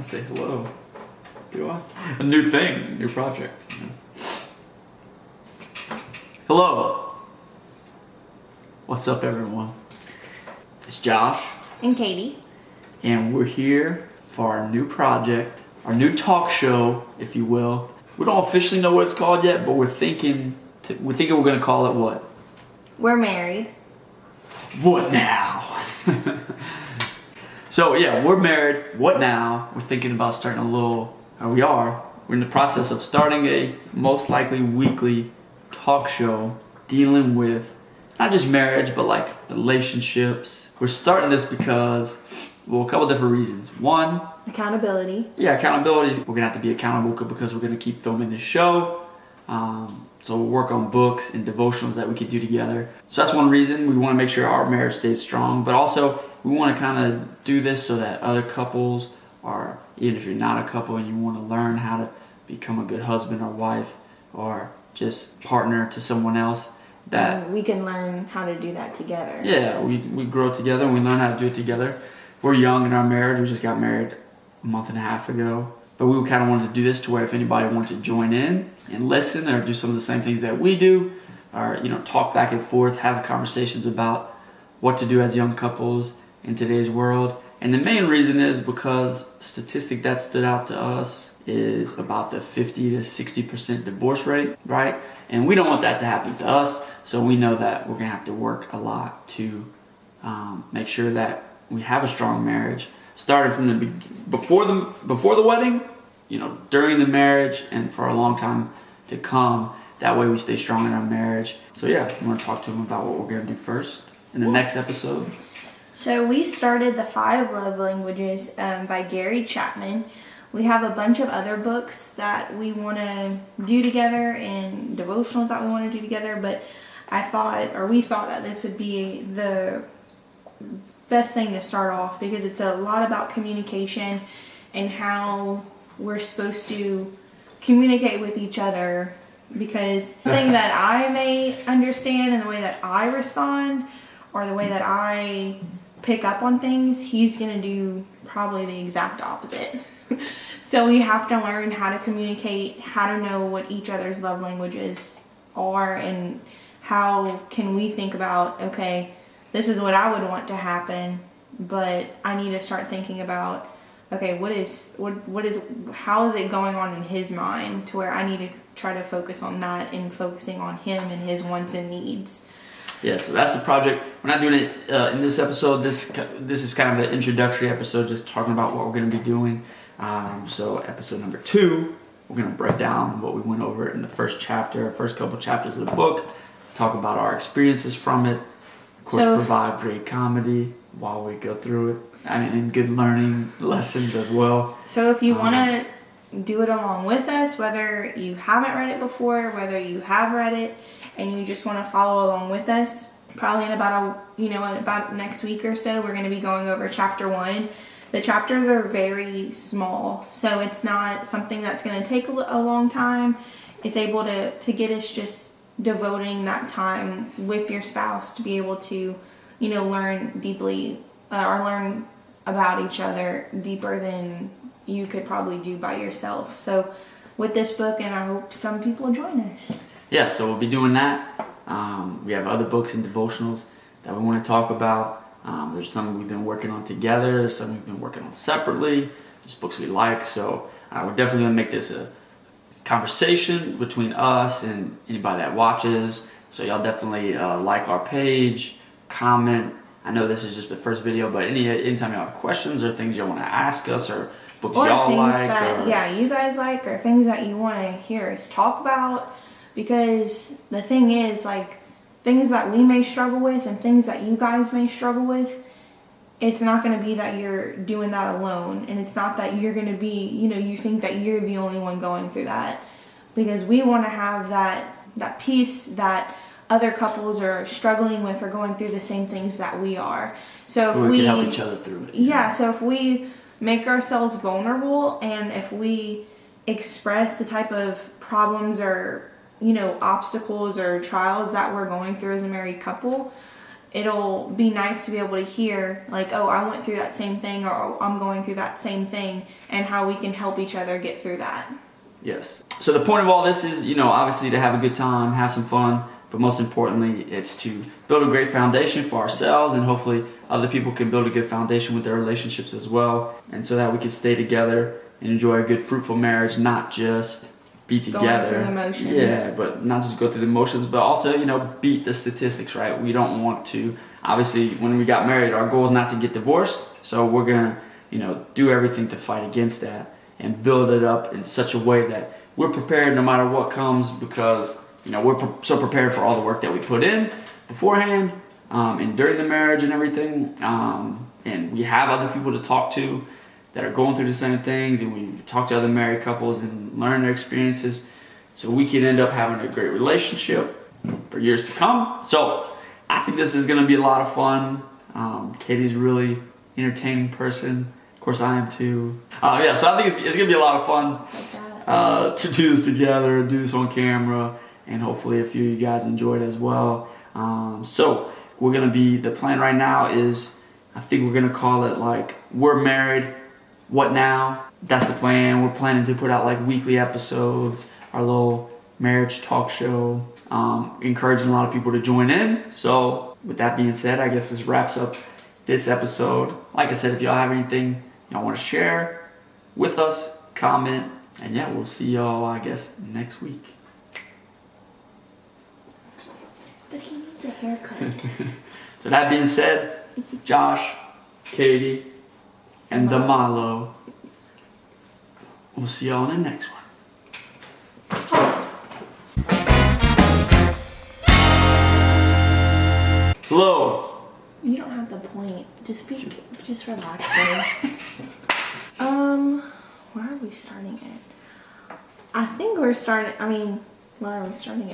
say hello. Do I? A new thing, new project. You know? Hello. What's up, everyone? It's Josh. And Katie. And we're here for our new project, our new talk show, if you will. We don't officially know what it's called yet, but we're thinking we're going to call it what? We're married. What now? So yeah, we're married. What now? We're thinking about starting we're in the process of starting a most likely weekly talk show dealing with not just marriage, but like relationships. We're starting this because, well, a couple different reasons. One, accountability. Yeah, accountability. We're gonna have to be accountable because we're gonna keep filming this show. So we'll work on books and devotionals that we could do together. So that's one reason. We want to make sure our marriage stays strong, but also we want to kind of do this so that other couples, or even if you're not a couple and you want to learn how to become a good husband or wife or just partner to someone else, that we can learn how to do that together. Yeah, we grow together and we learn how to do it together. We're young in our marriage. We just got married a month and a half ago. But we kind of wanted to do this to where if anybody wanted to join in and listen or do some of the same things that we do, or talk back and forth, have conversations about what to do as young couples in today's world. And the main reason is because statistic that stood out to us is about the 50 to 60% divorce rate, right? And we don't want that to happen to us, so we know that we're gonna have to work a lot to make sure that we have a strong marriage. Started from before the wedding, during the marriage, and for a long time to come. That way we stay strong in our marriage. So yeah, I'm going to talk to him about what we're going to do first in the next episode. So we started The 5 Love Languages by Gary Chapman. We have a bunch of other books that we want to do together and devotionals that we want to do together, but we thought that this would be the best thing to start off because it's a lot about communication and how we're supposed to communicate with each other, because the thing that I may understand and the way that I respond or the way that I pick up on things, he's going to do probably the exact opposite. So we have to learn how to communicate, how to know what each other's love languages are, and how can we think about, okay, this is what I would want to happen, but I need to start thinking about, okay, how is it going on in his mind, to where I need to try to focus on that and focusing on him and his wants and needs. Yeah, so that's the project. We're not doing it in this episode. This is kind of an introductory episode, just talking about what we're going to be doing. So episode number 2, we're going to break down what we went over in the first couple chapters of the book, talk about our experiences from it. Of course, provide great comedy while we go through it, and good learning lessons as well. So if you want to do it along with us, whether you haven't read it before, whether you have read it, and you just want to follow along with us, probably in about next week or so, we're going to be going over chapter 1. The chapters are very small, so it's not something that's going to take a long time. It's able to get us just devoting that time with your spouse to be able to, learn deeply or learn about each other deeper than you could probably do by yourself. So with this book, and I hope some people join us. Yeah, so we'll be doing that. We have other books and devotionals that we want to talk about. There's some we've been working on together. There's some we've been working on separately. There's books we like. So we're definitely going to make this a conversation between us and anybody that watches. So y'all definitely like our page, comment. I know this is just the first video, but anytime you have questions or things you want to ask us, or books y'all like, you guys like, or things that you want to hear us talk about, because the thing is, like, things that we may struggle with and things that you guys may struggle with, it's not going to be that you're doing that alone, and it's not that you're going to be, you think that you're the only one going through that, because we want to have that peace that other couples are struggling with or going through the same things that we are. So if we can help each other through it. Yeah, so if we make ourselves vulnerable, and if we express the type of problems or obstacles or trials that we're going through as a married couple, it'll be nice to be able to hear, like, oh, I went through that same thing, or oh, I'm going through that same thing, and how we can help each other get through that. Yes. So the point of all this is, obviously to have a good time, have some fun, but most importantly, it's to build a great foundation for ourselves, and hopefully other people can build a good foundation with their relationships as well, and so that we can stay together and enjoy a good, fruitful marriage, not just be together. Going through the motions. Yeah, but not just go through the motions, but also, beat the statistics, right? We don't want to, obviously, when we got married, our goal is not to get divorced, so we're gonna, do everything to fight against that and build it up in such a way that we're prepared no matter what comes, because, we're so prepared for all the work that we put in beforehand, and during the marriage and everything, and we have other people to talk to that are going through the same things, and we talk to other married couples and learn their experiences, so we can end up having a great relationship for years to come. So I think this is going to be a lot of fun. Katie's a really entertaining person. Of course, I am too. So I think it's going to be a lot of fun to do this together, do this on camera, and hopefully a few of you guys enjoy it as well. So we're going to be, the plan right now is, I think we're going to call it like, We're Married, What Now? That's the plan. We're planning to put out like weekly episodes, our little marriage talk show, encouraging a lot of people to join in. So with that being said, I guess this wraps up this episode. Like I said, if y'all have anything y'all want to share with us, comment, and yeah, we'll see y'all, I guess, next week. But he needs a haircut. So that being said, Josh, Katie, and the Milo, we'll see y'all in the next one. Hello. You don't have the point. Just relax, please. Where are we starting it? I think we're starting, where are we starting it?